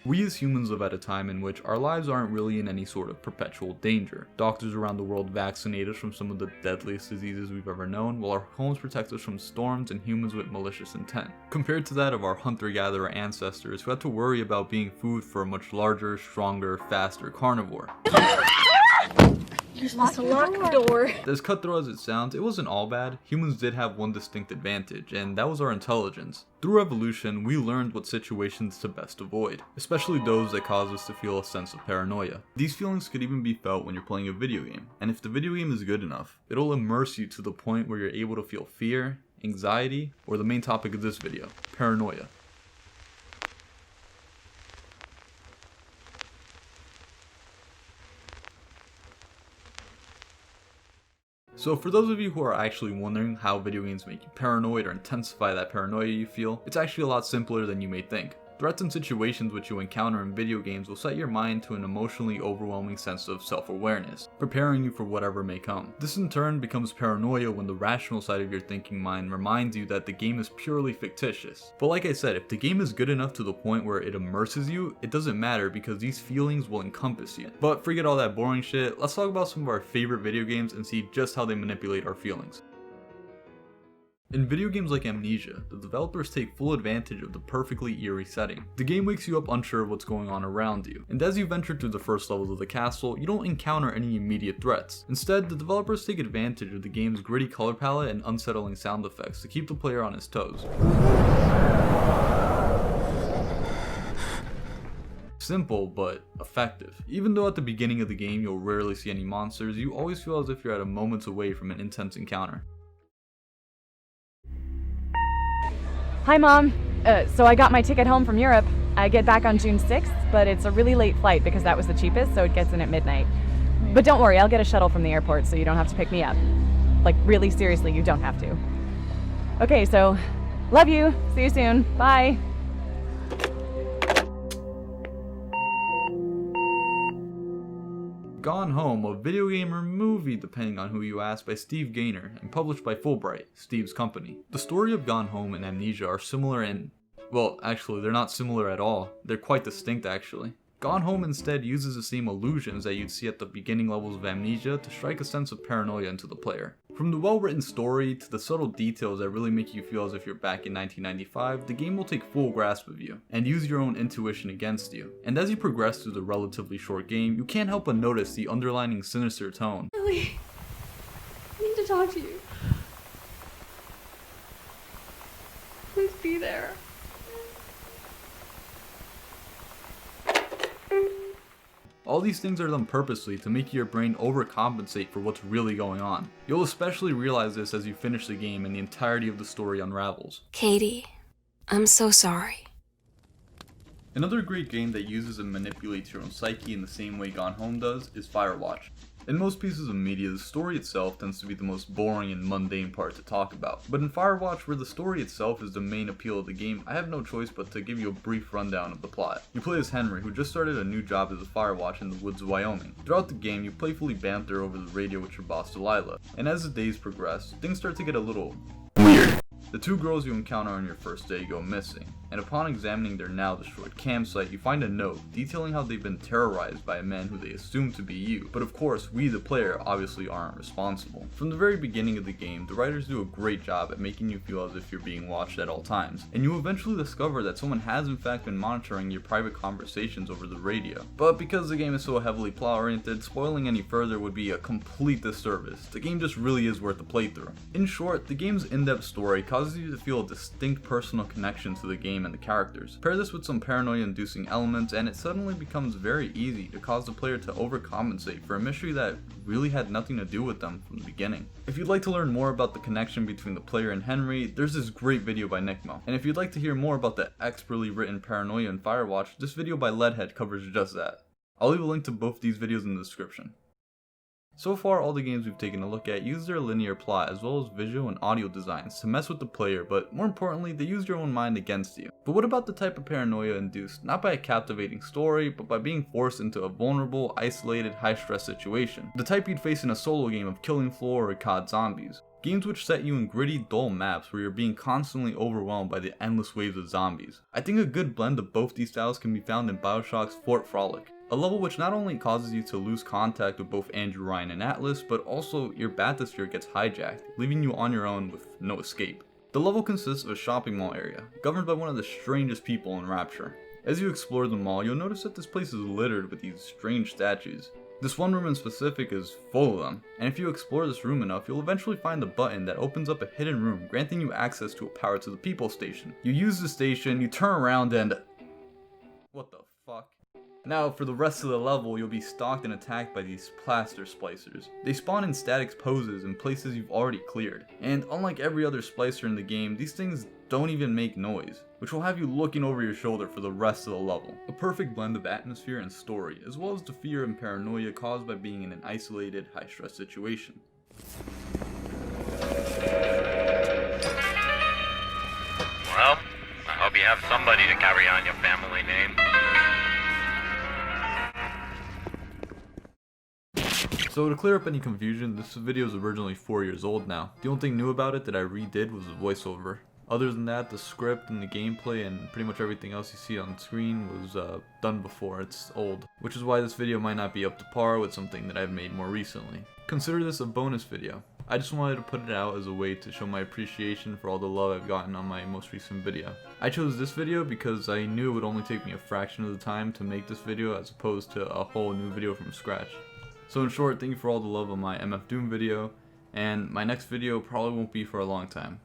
We as humans live at a time in which our lives aren't really in any sort of perpetual danger. Doctors around the world vaccinate us from some of the deadliest diseases we've ever known, while our homes protect us from storms and humans with malicious intent. Compared to that of our hunter-gatherer ancestors who had to worry about being food for a much larger, stronger, faster carnivore. You're supposed to lock the door. As cutthroat as it sounds, it wasn't all bad. Humans did have one distinct advantage, and that was our intelligence. Through evolution, we learned what situations to best avoid, especially those that cause us to feel a sense of paranoia. These feelings could even be felt when you're playing a video game, and if the video game is good enough, it'll immerse you to the point where you're able to feel fear, anxiety, or the main topic of this video, paranoia. So for those of you who are actually wondering how video games make you paranoid or intensify that paranoia you feel, it's actually a lot simpler than you may think. Threats and situations which you encounter in video games will set your mind to an emotionally overwhelming sense of self-awareness, preparing you for whatever may come. This in turn becomes paranoia when the rational side of your thinking mind reminds you that the game is purely fictitious. But like I said, if the game is good enough to the point where it immerses you, it doesn't matter because these feelings will encompass you. But forget all that boring shit, let's talk about some of our favorite video games and see just how they manipulate our feelings. In video games like Amnesia, the developers take full advantage of the perfectly eerie setting. The game wakes you up unsure of what's going on around you, and as you venture through the first levels of the castle, you don't encounter any immediate threats. Instead, the developers take advantage of the game's gritty color palette and unsettling sound effects to keep the player on his toes. Simple, but effective. Even though at the beginning of the game you'll rarely see any monsters, you always feel as if you're at a moment away from an intense encounter. Hi Mom, so I got my ticket home from Europe. I get back on June 6th, but it's a really late flight because that was the cheapest, so it gets in at midnight. But don't worry, I'll get a shuttle from the airport so you don't have to pick me up. Like really seriously, you don't have to. Okay, so love you, see you soon, bye. Gone Home, a video game or movie depending on who you ask, by Steve Gaynor and published by Fulbright, Steve's company. The story of Gone Home and Amnesia are similar in, well actually they're not similar at all, they're quite distinct actually. Gone Home instead uses the same illusions that you'd see at the beginning levels of Amnesia to strike a sense of paranoia into the player. From the well-written story to the subtle details that really make you feel as if you're back in 1995, the game will take full grasp of you, and use your own intuition against you. And as you progress through the relatively short game, you can't help but notice the underlining sinister tone. Lily, I need to talk to you. Please be there. All these things are done purposely to make your brain overcompensate for what's really going on. You'll especially realize this as you finish the game and the entirety of the story unravels. Katie, I'm so sorry. Another great game that uses and manipulates your own psyche in the same way Gone Home does is Firewatch. In most pieces of media, the story itself tends to be the most boring and mundane part to talk about. But in Firewatch, where the story itself is the main appeal of the game, I have no choice but to give you a brief rundown of the plot. You play as Henry, who just started a new job as a firewatch in the woods of Wyoming. Throughout the game, you playfully banter over the radio with your boss Delilah, and as the days progress, things start to get a little weird. The two girls you encounter on your first day go missing, and upon examining their now destroyed campsite, you find a note detailing how they've been terrorized by a man who they assume to be you. But of course, we the player obviously aren't responsible. From the very beginning of the game, the writers do a great job at making you feel as if you're being watched at all times, and you eventually discover that someone has in fact been monitoring your private conversations over the radio. But because the game is so heavily plot oriented, spoiling any further would be a complete disservice. The game just really is worth the playthrough. In short, the game's in-depth story causes you to feel a distinct personal connection to the game and the characters. Pair this with some paranoia-inducing elements and it suddenly becomes very easy to cause the player to overcompensate for a mystery that really had nothing to do with them from the beginning. If you'd like to learn more about the connection between the player and Henry, there's this great video by Nickmo. And if you'd like to hear more about the expertly written paranoia in Firewatch, this video by Leadhead covers just that. I'll leave a link to both these videos in the description. So far, all the games we've taken a look at use their linear plot as well as visual and audio designs to mess with the player, but more importantly, they use your own mind against you. But what about the type of paranoia induced not by a captivating story, but by being forced into a vulnerable, isolated, high-stress situation? The type you'd face in a solo game of Killing Floor or COD Zombies. Games which set you in gritty, dull maps where you're being constantly overwhelmed by the endless waves of zombies. I think a good blend of both these styles can be found in Bioshock's Fort Frolic, a level which not only causes you to lose contact with both Andrew Ryan and Atlas, but also your bathysphere gets hijacked, leaving you on your own with no escape. The level consists of a shopping mall area, governed by one of the strangest people in Rapture. As you explore the mall, you'll notice that this place is littered with these strange statues. This one room in specific is full of them, and if you explore this room enough, you'll eventually find a button that opens up a hidden room, granting you access to a power to the people station. You use the station, you turn around and... what the fuck? Now, for the rest of the level, you'll be stalked and attacked by these plaster splicers. They spawn in static poses in places you've already cleared, and unlike every other splicer in the game, these things don't even make noise, which will have you looking over your shoulder for the rest of the level. A perfect blend of atmosphere and story, as well as the fear and paranoia caused by being in an isolated, high-stress situation. Well, I hope you have somebody to carry on your family name. So to clear up any confusion, this video is originally 4 years old now. The only thing new about it that I redid was the voiceover. Other than that, the script and the gameplay and pretty much everything else you see on screen was done before. It's old, which is why this video might not be up to par with something that I've made more recently. Consider this a bonus video. I just wanted to put it out as a way to show my appreciation for all the love I've gotten on my most recent video. I chose this video because I knew it would only take me a fraction of the time to make this video as opposed to a whole new video from scratch. So in short, thank you for all the love on my MF Doom video, and my next video probably won't be for a long time.